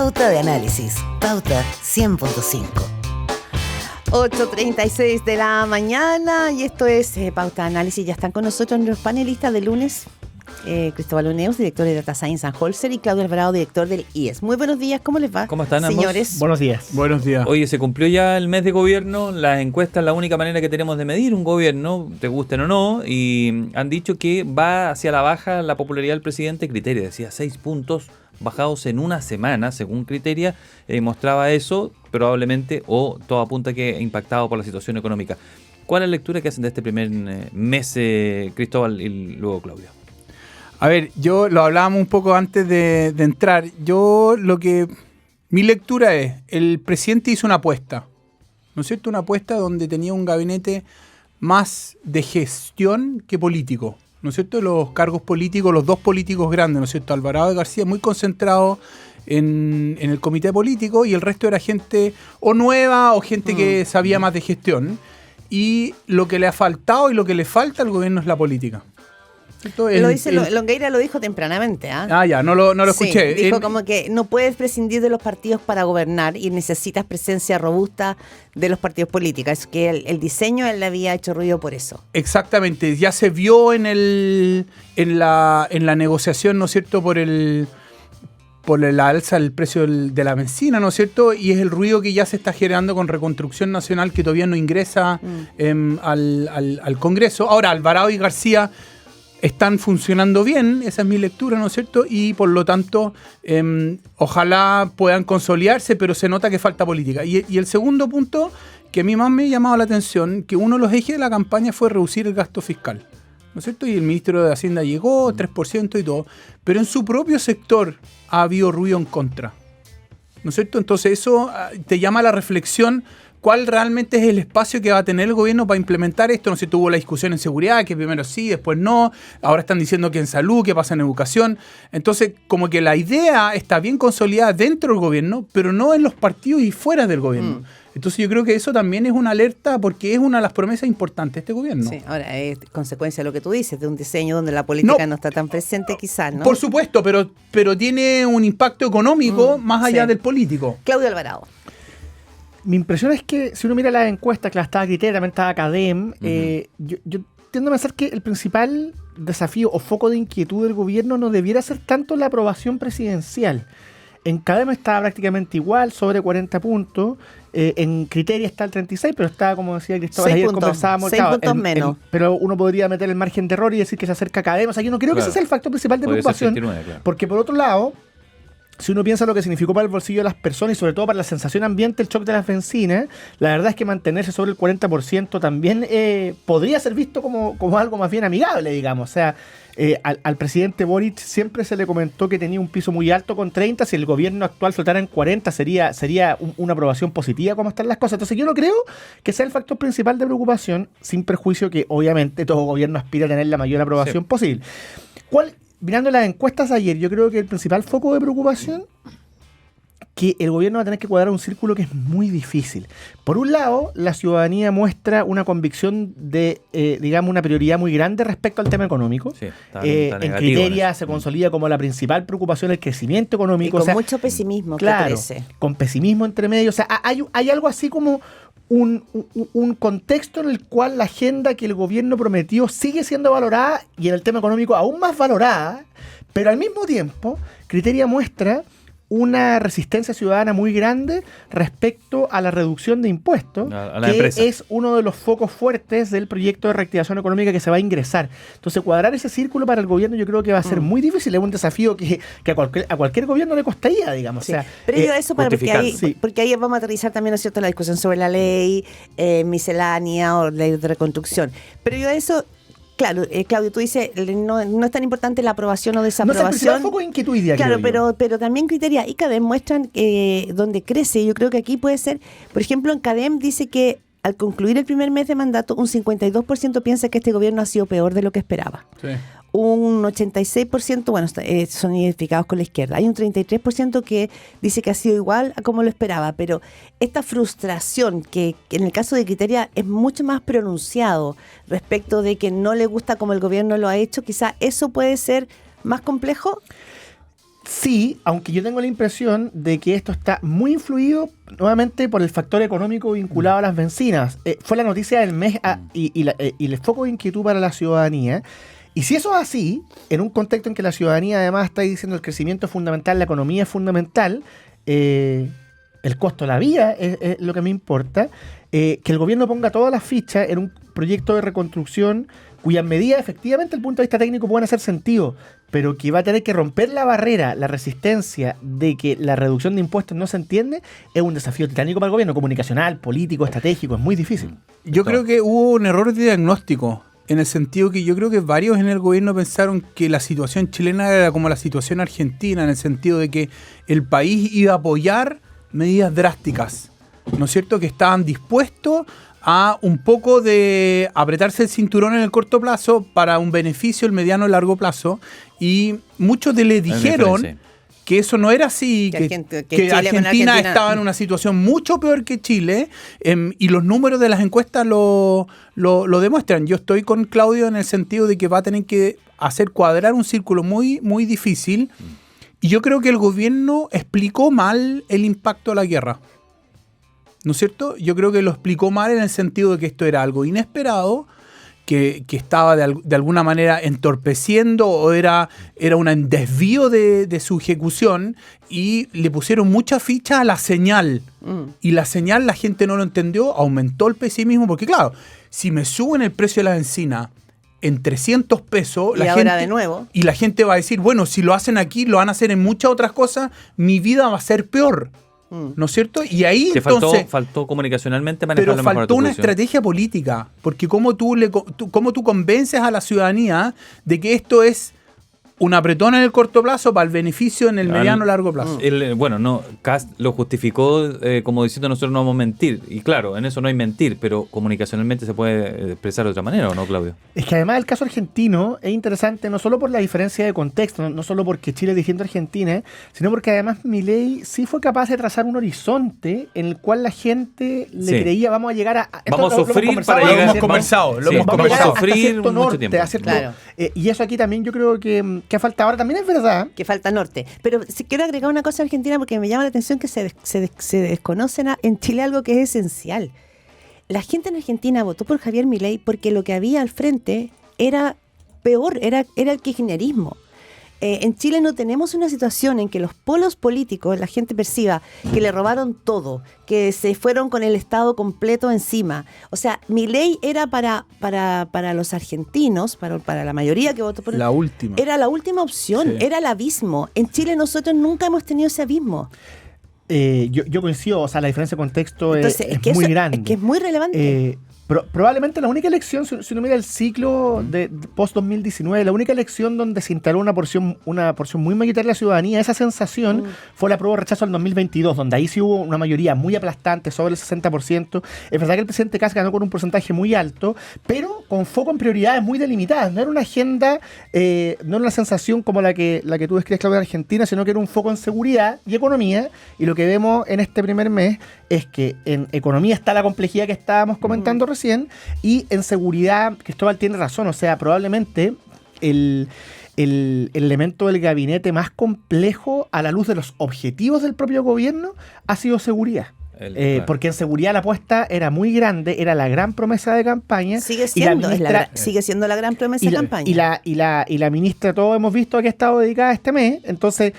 Pauta de análisis. Pauta 100.5. 8:36 de la mañana y esto es Pauta de Análisis. Ya están con nosotros los panelistas de lunes, Cristóbal Uneus, director de Data Science and Holzer, y Claudio Alvarado, director del IES. Muy buenos días, ¿cómo les va? ¿Cómo están ambos? Señores. Buenos días. Buenos días. Oye, se cumplió ya el mes de gobierno, las encuestas es la única manera que tenemos de medir un gobierno, te gusten o no, y han dicho que va hacia la baja la popularidad del presidente. Criteria decía 6 puntos bajados en una semana, según Criteria, mostraba eso, probablemente, o todo apunta que impactado por la situación económica. ¿Cuál es la lectura que hacen de este primer mes, Cristóbal y luego Claudio? A ver, yo lo hablábamos un poco antes de entrar. Mi lectura es, el presidente hizo una apuesta, ¿no es cierto? Una apuesta donde tenía un gabinete más de gestión que político, ¿no es cierto? Los cargos políticos, los dos políticos grandes, ¿no es cierto? Alvarado y García, muy concentrados en el comité político, y el resto era gente o nueva o gente que sabía más de gestión. Y lo que le ha faltado y lo que le falta al gobierno es la política. Longueira lo dijo tempranamente. Ya, no lo escuché. Dijo como que no puedes prescindir de los partidos para gobernar y necesitas presencia robusta de los partidos políticos. Es que el diseño él le había hecho ruido por eso. Exactamente, ya se vio en la negociación, ¿no es cierto?, por la alza del precio de la benzina, ¿no es cierto? Y es el ruido que ya se está generando con Reconstrucción Nacional, que todavía no ingresa al Congreso. Ahora, Alvarado y García están funcionando bien, esa es mi lectura, ¿no es cierto? Y por lo tanto, ojalá puedan consolidarse, pero se nota que falta política. Y el segundo punto, que a mí más me ha llamado la atención, que uno de los ejes de la campaña fue reducir el gasto fiscal, ¿no es cierto? Y el ministro de Hacienda llegó, 3% y todo, pero en su propio sector ha habido ruido en contra, ¿no es cierto? Entonces eso te llama a la reflexión. ¿Cuál realmente es el espacio que va a tener el gobierno para implementar esto? No sé, tuvo la discusión en seguridad, que primero sí, después no. Ahora están diciendo que en salud, qué pasa en educación. Entonces, como que la idea está bien consolidada dentro del gobierno, pero no en los partidos y fuera del gobierno. Entonces yo creo que eso también es una alerta, porque es una de las promesas importantes de este gobierno. Sí, ahora es consecuencia de lo que tú dices, de un diseño donde la política no está tan presente quizás, ¿no? Por supuesto, pero tiene un impacto económico más allá del político. Claudio Alvarado. Mi impresión es que si uno mira las encuestas, que estaba Criteria, también estaba CADEM, yo tiendo a pensar que el principal desafío o foco de inquietud del gobierno no debiera ser tanto la aprobación presidencial. En CADEM estaba prácticamente igual, sobre 40 puntos. En Criteria está el 36, pero está, como decía Cristóbal, ayer conversábamos. 6 puntos menos. Pero uno podría meter el margen de error y decir que se acerca a CADEM. O sea, yo no creo que ese sea el factor principal de preocupación. 69, claro. Porque por otro lado, si uno piensa lo que significó para el bolsillo de las personas y sobre todo para la sensación ambiente el shock de las bencinas, la verdad es que mantenerse sobre el 40% también podría ser visto como algo más bien amigable, digamos. O sea, al presidente Boric siempre se le comentó que tenía un piso muy alto con 30, si el gobierno actual soltara en 40 sería una aprobación positiva como están las cosas. Entonces yo no creo que sea el factor principal de preocupación, sin perjuicio que obviamente todo gobierno aspira a tener la mayor aprobación posible. Mirando las encuestas ayer, yo creo que el principal foco de preocupación que el gobierno va a tener que cuadrar un círculo que es muy difícil. Por un lado, la ciudadanía muestra una convicción de, digamos, una prioridad muy grande respecto al tema económico. Sí, en Criteria se consolida como la principal preocupación el crecimiento económico. Y con mucho pesimismo, claro, que parece. Con pesimismo entre medio. O sea, hay algo así como un contexto en el cual la agenda que el gobierno prometió sigue siendo valorada y en el tema económico aún más valorada, pero al mismo tiempo Criteria muestra una resistencia ciudadana muy grande respecto a la reducción de impuestos, que empresa es uno de los focos fuertes del proyecto de reactivación económica que se va a ingresar. Entonces, cuadrar ese círculo para el gobierno yo creo que va a ser muy difícil, es un desafío que a cualquier gobierno le costaría, digamos. Sí. O sea, pero yo eso porque ahí vamos a aterrizar también, ¿no es cierto?, la discusión sobre la ley miscelánea o ley de reconstrucción. Pero yo eso... Claro, Claudio, tú dices, no es tan importante la aprobación o desaprobación. No, es un poco de inquietud idea, claro, pero también Criteria y CADEM muestran donde crece. Yo creo que aquí puede ser, por ejemplo, en CADEM dice que al concluir el primer mes de mandato, un 52% piensa que este gobierno ha sido peor de lo que esperaba. Sí. Un 86%, bueno, son identificados con la izquierda. Hay un 33% que dice que ha sido igual a como lo esperaba, pero esta frustración que en el caso de Criteria es mucho más pronunciado respecto de que no le gusta como el gobierno lo ha hecho, quizá eso puede ser más complejo. Sí, aunque yo tengo la impresión de que esto está muy influido nuevamente por el factor económico vinculado a las bencinas. Fue la noticia del mes y el foco de inquietud para la ciudadanía. Y si eso es así, en un contexto en que la ciudadanía además está diciendo el crecimiento es fundamental, la economía es fundamental, el costo de la vida es lo que me importa, que el gobierno ponga todas las fichas en un proyecto de reconstrucción cuyas medidas efectivamente desde el punto de vista técnico pueden hacer sentido, pero que va a tener que romper la barrera, la resistencia de que la reducción de impuestos no se entiende, es un desafío titánico para el gobierno, comunicacional, político, estratégico, es muy difícil. Yo creo que hubo un error de diagnóstico, en el sentido que yo creo que varios en el gobierno pensaron que la situación chilena era como la situación argentina, en el sentido de que el país iba a apoyar medidas drásticas, ¿no es cierto?, que estaban dispuestos a un poco de apretarse el cinturón en el corto plazo para un beneficio el mediano y largo plazo, y muchos le dijeron que eso no era así, que Argentina estaba en una situación mucho peor que Chile, y los números de las encuestas lo demuestran. Yo estoy con Claudio en el sentido de que va a tener que hacer cuadrar un círculo muy, muy difícil, y yo creo que el gobierno explicó mal el impacto de la guerra. ¿No es cierto? Yo creo que lo explicó mal en el sentido de que esto era algo inesperado, que estaba de alguna manera entorpeciendo o era un desvío de su ejecución, y le pusieron mucha ficha a la señal. Y la señal la gente no lo entendió, aumentó el pesimismo, porque claro, si me suben el precio de la bencina en 300 pesos, y la gente va a decir, bueno, si lo hacen aquí, lo van a hacer en muchas otras cosas, mi vida va a ser peor. ¿No es cierto? Y ahí entonces faltó comunicacionalmente manejarlo mejor. Pero faltó una estrategia política, porque cómo tú convences a la ciudadanía de que esto es un apretón en el corto plazo para el beneficio en el mediano largo plazo. Kast lo justificó como diciendo nosotros no vamos a mentir, y claro, en eso no hay mentir, pero comunicacionalmente se puede expresar de otra manera, ¿o no, Claudio? Es que además el caso argentino es interesante no solo por la diferencia de contexto, no solo porque Chile es distinto a Argentina, sino porque además Milei sí fue capaz de trazar un horizonte en el cual la gente le creía vamos a llegar a... Vamos a sufrir para llegar... Lo hemos conversado. A sufrir mucho tiempo. Claro. Y eso aquí también yo creo que falta. Ahora también es verdad que falta norte, pero quiero agregar una cosa a Argentina porque me llama la atención que se desconoce en Chile algo que es esencial. La gente en Argentina votó por Javier Milei porque lo que había al frente era peor, era el kirchnerismo. En Chile no tenemos una situación en que los polos políticos, la gente perciba que le robaron todo, que se fueron con el Estado completo encima. O sea, Milei era para los argentinos, para la mayoría que votó por él, era la última opción, era el abismo. En Chile nosotros nunca hemos tenido ese abismo. Yo coincido, o sea, la diferencia de contexto es muy grande. Es que es muy relevante. Probablemente la única elección, si uno mira el ciclo de post-2019, la única elección donde se instaló una porción muy mayoritaria de la ciudadanía, esa sensación fue la prueba de rechazo del 2022, donde ahí sí hubo una mayoría muy aplastante, sobre el 60%. Es verdad que el presidente Kast ganó con un porcentaje muy alto, pero con foco en prioridades muy delimitadas. No era una agenda, no era una sensación como la que tú describes, Claudia, en Argentina, sino que era un foco en seguridad y economía. Y lo que vemos en este primer mes es que en economía está la complejidad que estábamos comentando recién, y en seguridad, Cristóbal tiene razón, o sea, probablemente el elemento del gabinete más complejo a la luz de los objetivos del propio gobierno ha sido seguridad. Porque en seguridad la apuesta era muy grande, era la gran promesa de campaña. Sigue siendo la gran promesa de campaña. Y la ministra, todos hemos visto a qué ha estado dedicada este mes. Entonces,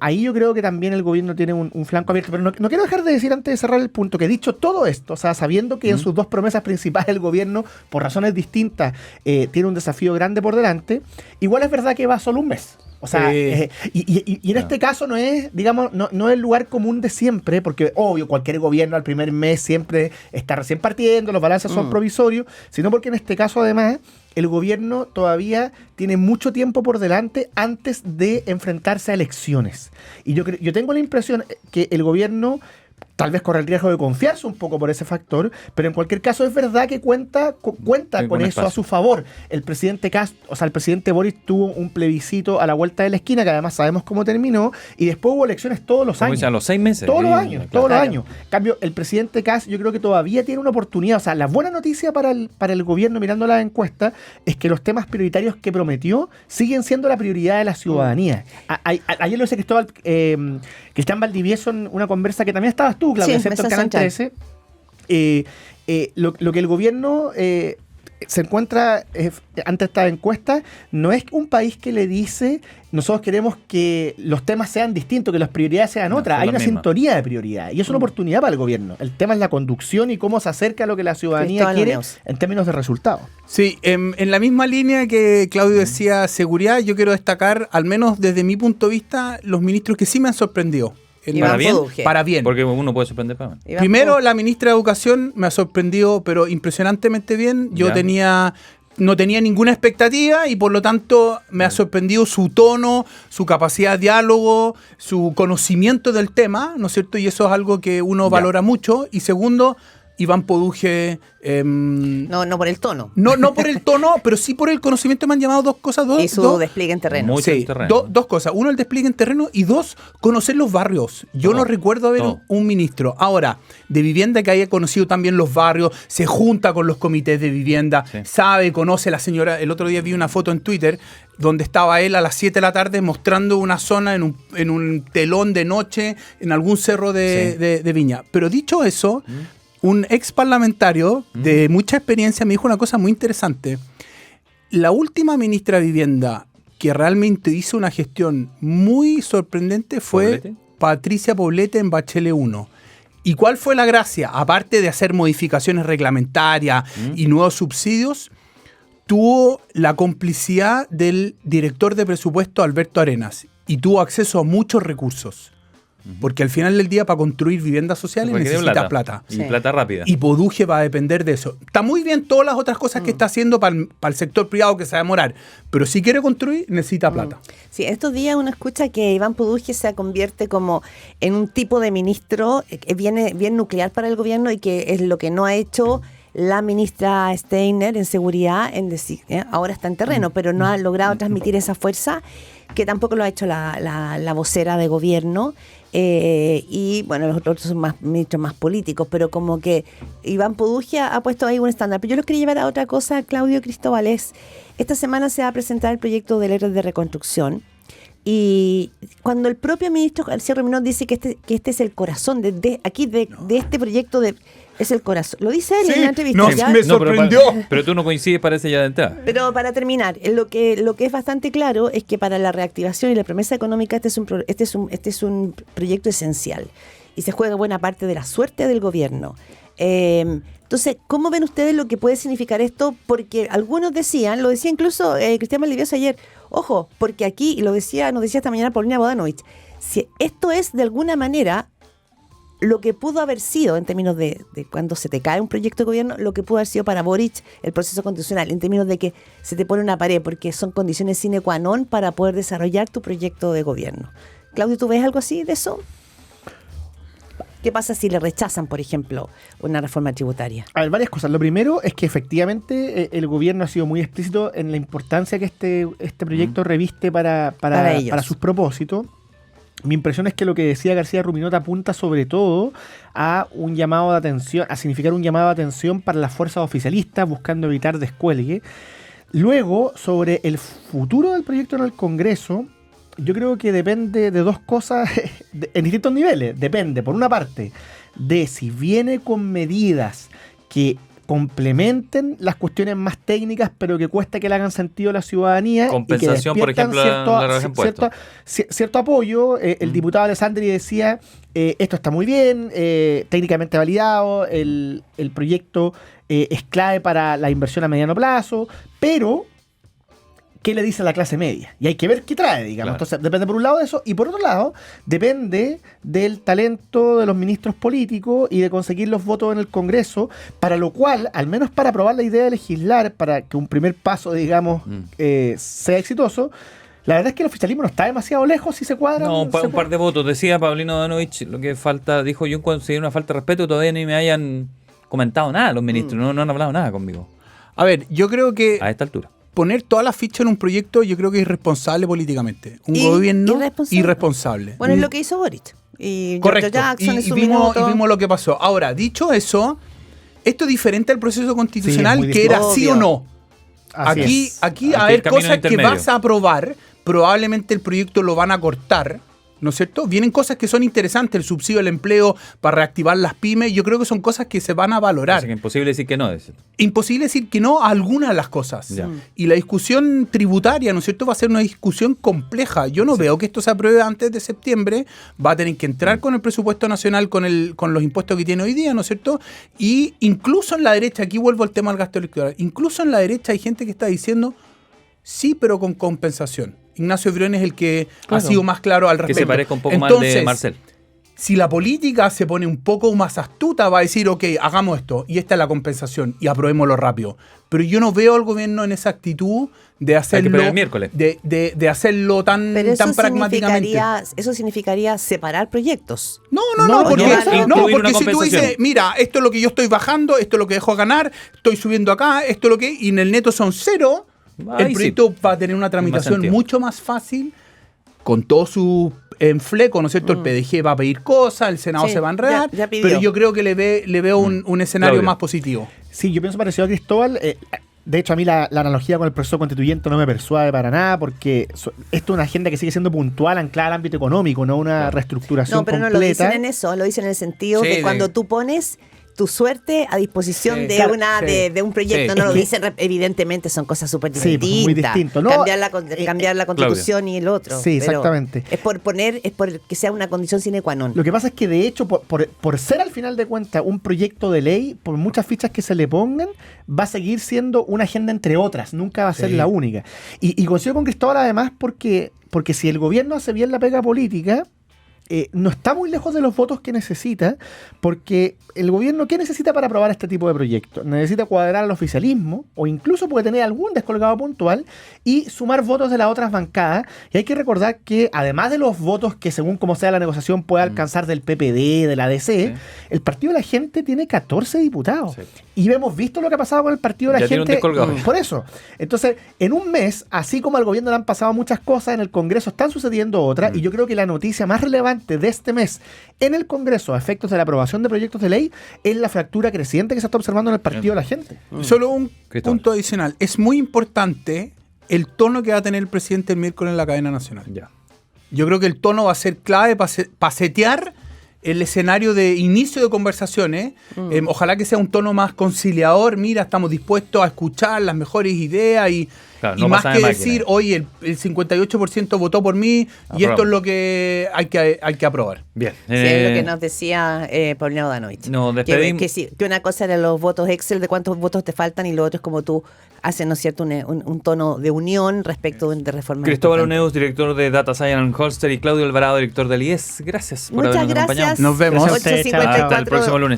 ahí yo creo que también el gobierno tiene un flanco abierto. Pero no quiero dejar de decir, antes de cerrar el punto, que dicho todo esto, o sea, sabiendo que en sus dos promesas principales el gobierno, por razones distintas, tiene un desafío grande por delante, igual es verdad que va solo un mes. O sea, y en este caso no es, digamos, no es el lugar común de siempre, porque obvio, cualquier gobierno al primer mes siempre está recién partiendo, los balances son provisorios, sino porque en este caso además el gobierno todavía tiene mucho tiempo por delante antes de enfrentarse a elecciones. Y yo tengo la impresión que el gobierno tal vez corre el riesgo de confiarse un poco por ese factor, pero en cualquier caso es verdad que cuenta con eso espacio a su favor. El presidente el presidente Boric tuvo un plebiscito a la vuelta de la esquina, que además sabemos cómo terminó, y después hubo elecciones todos los años. A los 6 meses. Todos los años. En cambio, el presidente Kast yo creo que todavía tiene una oportunidad. O sea, la buena noticia para el gobierno, mirando las encuestas, es que los temas prioritarios que prometió siguen siendo la prioridad de la ciudadanía. Ayer lo dice Cristian Valdivieso en una conversa que también estabas tú, Claudia, ¿cierto? En Canal 13. Lo que el gobierno se encuentra ante esta encuesta no es un país que le dice nosotros queremos que los temas sean distintos, que las prioridades sean otras. Hay una sintonía de prioridades y es una oportunidad para el gobierno. El tema es la conducción y cómo se acerca a lo que la ciudadanía quiere en términos de resultados. Sí, en la misma línea que Claudio decía seguridad, yo quiero destacar, al menos desde mi punto de vista, los ministros que sí me han sorprendido. Para bien. Porque uno puede sorprender para mal. Primero, la ministra de Educación me ha sorprendido, pero impresionantemente bien. Yo no tenía ninguna expectativa y por lo tanto me ha sorprendido su tono, su capacidad de diálogo, su conocimiento del tema, ¿no es cierto? Y eso es algo que uno valora mucho. Y segundo, Iván Poduje... no por el tono. No por el tono, pero sí por el conocimiento. Me han llamado dos cosas. Y su despliegue en terreno. Sí, dos cosas. Uno, el despliegue en terreno, y dos, conocer los barrios. Yo no recuerdo haber un ministro ahora de vivienda que haya conocido también los barrios, se junta con los comités de vivienda, conoce la señora. El otro día vi una foto en Twitter donde estaba él a las 7 de la tarde mostrando una zona en un telón de noche en algún cerro de Viña. Pero dicho eso... Un ex parlamentario de mucha experiencia me dijo una cosa muy interesante. La última ministra de Vivienda que realmente hizo una gestión muy sorprendente fue Patricia Poblete en Bachelet 1. ¿Y cuál fue la gracia? Aparte de hacer modificaciones reglamentarias y nuevos subsidios, tuvo la complicidad del director de presupuesto Alberto Arenas y tuvo acceso a muchos recursos. Porque al final del día, para construir viviendas sociales necesita plata. Y plata rápida. Y Poduje va a depender de eso. Está muy bien todas las otras cosas que está haciendo para el sector privado que se va a demorar. Pero si quiere construir, necesita plata. Sí, estos días uno escucha que Iván Poduje se convierte como en un tipo de ministro que viene bien nuclear para el gobierno y que es lo que no ha hecho la ministra Steiner en seguridad, en decir, ahora está en terreno, pero no ha logrado transmitir esa fuerza, que tampoco lo ha hecho la vocera de gobierno. Y bueno, los otros son ministros más políticos, pero como que Iván Poduje ha puesto ahí un estándar. Pero yo los quería llevar a otra cosa, Claudio Cristóbal. Esta semana se va a presentar el proyecto de ley de reconstrucción. Y cuando el propio ministro García Ruminot dice que este es el corazón de este proyecto, es el corazón. Lo dice él en una entrevista. Me sorprendió. Pero tú no coincides, parece, ya de entrada. Pero para terminar, lo que es bastante claro es que para la reactivación y la promesa económica este es un proyecto esencial. Y se juega buena parte de la suerte del gobierno. Entonces, ¿cómo ven ustedes lo que puede significar esto? Porque algunos decían, lo decía incluso Cristian Valdivieso ayer, ojo, porque aquí, y nos decía esta mañana Paulina Bodanovich, si esto es de alguna manera lo que pudo haber sido en términos de cuando se te cae un proyecto de gobierno, lo que pudo haber sido para Boric el proceso constitucional, en términos de que se te pone una pared, porque son condiciones sine qua non para poder desarrollar tu proyecto de gobierno. Claudio, ¿tú ves algo así de eso? ¿Qué pasa si le rechazan, por ejemplo, una reforma tributaria? A ver, varias cosas. Lo primero es que efectivamente el gobierno ha sido muy explícito en la importancia que este proyecto reviste para sus propósitos. Mi impresión es que lo que decía García Ruminot apunta sobre todo a un llamado de atención, a significar un llamado de atención para las fuerzas oficialistas buscando evitar descuelgue. Luego, sobre el futuro del proyecto en el Congreso, yo creo que depende de dos cosas en distintos niveles. Depende, por una parte, de si viene con medidas que complementen las cuestiones más técnicas, pero que cuesta que le hagan sentido a la ciudadanía. Compensación, y que por ejemplo, la rebaja de impuestos. Cierto apoyo. El diputado Alessandri decía, esto está muy bien, técnicamente validado, el proyecto es clave para la inversión a mediano plazo, pero ¿qué le dice a la clase media? Y hay que ver qué trae, digamos. Claro. Entonces, depende por un lado de eso, y por otro lado, depende del talento de los ministros políticos y de conseguir los votos en el Congreso, para lo cual, al menos para aprobar la idea de legislar, para que un primer paso, digamos, sea exitoso, La verdad es que el oficialismo no está demasiado lejos si se cuadra. No, un par de votos. Decía Paulino Bodanovich, lo que falta, dijo, yo considero una falta de respeto, todavía ni me hayan comentado nada los ministros, no han hablado nada conmigo. A ver, yo creo que a esta altura poner todas las fichas en un proyecto yo creo que es irresponsable políticamente. Un gobierno irresponsable. Bueno, es lo que hizo Boric. Y correcto. Jackson Y vimos lo que pasó. Ahora, dicho eso, esto es diferente al proceso constitucional, que era sí o no. Aquí a ver, cosas que vas a aprobar, probablemente el proyecto lo van a cortar, ¿no es cierto? Vienen cosas que son interesantes, el subsidio al empleo para reactivar las pymes, yo creo que son cosas que se van a valorar. O sea, que imposible decir que no. Imposible decir que no a algunas de las cosas. Y la discusión tributaria, ¿no es cierto?, va a ser una discusión compleja. Yo no veo que esto se apruebe antes de septiembre, va a tener que entrar con el presupuesto nacional, con los impuestos que tiene hoy día, ¿no es cierto? Y incluso en la derecha, aquí vuelvo al tema del gasto electoral, incluso en la derecha hay gente que está diciendo sí, pero con compensación. Ignacio Briones es el que ha sido más claro al respecto. Que se parezca un poco más de Marcel. Si la política se pone un poco más astuta, va a decir, ok, hagamos esto, y esta es la compensación, y aprobémoslo rápido. Pero yo no veo al gobierno en esa actitud de hacerlo el miércoles. De hacerlo tan pragmáticamente. Eso significaría separar proyectos. No, porque si tú dices, mira, esto es lo que yo estoy bajando, esto es lo que dejo ganar, estoy subiendo acá, esto es lo que, y en el neto son 0, el proyecto va a tener una tramitación mucho más fácil, con todo su enfleco, ¿no es cierto? El PDG va a pedir cosas, el Senado se va a enredar, pero yo creo que le veo un escenario más positivo. Sí, yo pienso parecido a Cristóbal. De hecho, a mí la analogía con el proceso constituyente no me persuade para nada, porque esto es una agenda que sigue siendo puntual, anclada al ámbito económico, no una reestructuración completa. No, pero no lo dicen en eso, lo dicen en el sentido de cuando tú pones tu suerte a disposición de un proyecto, no lo dicen, evidentemente son cosas súper distintas. Sí, muy distinto, ¿no? Cambiar la constitución y el otro. Sí, exactamente. Es por que sea una condición sine qua non. Lo que pasa es que de hecho, por ser al final de cuentas un proyecto de ley, por muchas fichas que se le pongan, va a seguir siendo una agenda entre otras, nunca va a ser la única. Y coincido con Cristóbal además porque si el gobierno hace bien la pega política, no está muy lejos de los votos que necesita, porque el gobierno, ¿qué necesita para aprobar este tipo de proyectos? Necesita cuadrar al oficialismo, o incluso puede tener algún descolgado puntual, y sumar votos de las otras bancadas. Y hay que recordar que, además de los votos que según como sea la negociación puede alcanzar del PPD, de la DC, el Partido de la Gente tiene 14 diputados. Y hemos visto lo que ha pasado con el Partido de la Gente. Por eso. Entonces, en un mes, así como al gobierno le han pasado muchas cosas, en el Congreso están sucediendo otras, y yo creo que la noticia más relevante de este mes en el Congreso a efectos de la aprobación de proyectos de ley es la fractura creciente que se está observando en el Partido de la Gente. Solo un punto adicional. Es muy importante el tono que va a tener el presidente el miércoles en la cadena nacional. Yo creo que el tono va a ser clave para setear el escenario de inicio de conversaciones. Ojalá que sea un tono más conciliador. Mira, estamos dispuestos a escuchar las mejores ideas y más que decir, oye, el 58% votó por mí y esto es lo que hay que aprobar. Bien. Sí, es lo que nos decía Paulino Bodanovich. Nos despedimos. Que una cosa era los votos Excel, de cuántos votos te faltan, y lo otro es como tú haces, ¿no es cierto?, un tono de unión respecto de reformas. Cristóbal Oneus, director de Data Science and Holster, y Claudio Alvarado, director del IES. Gracias por habernos acompañado. Nos vemos. Hasta el próximo lunes.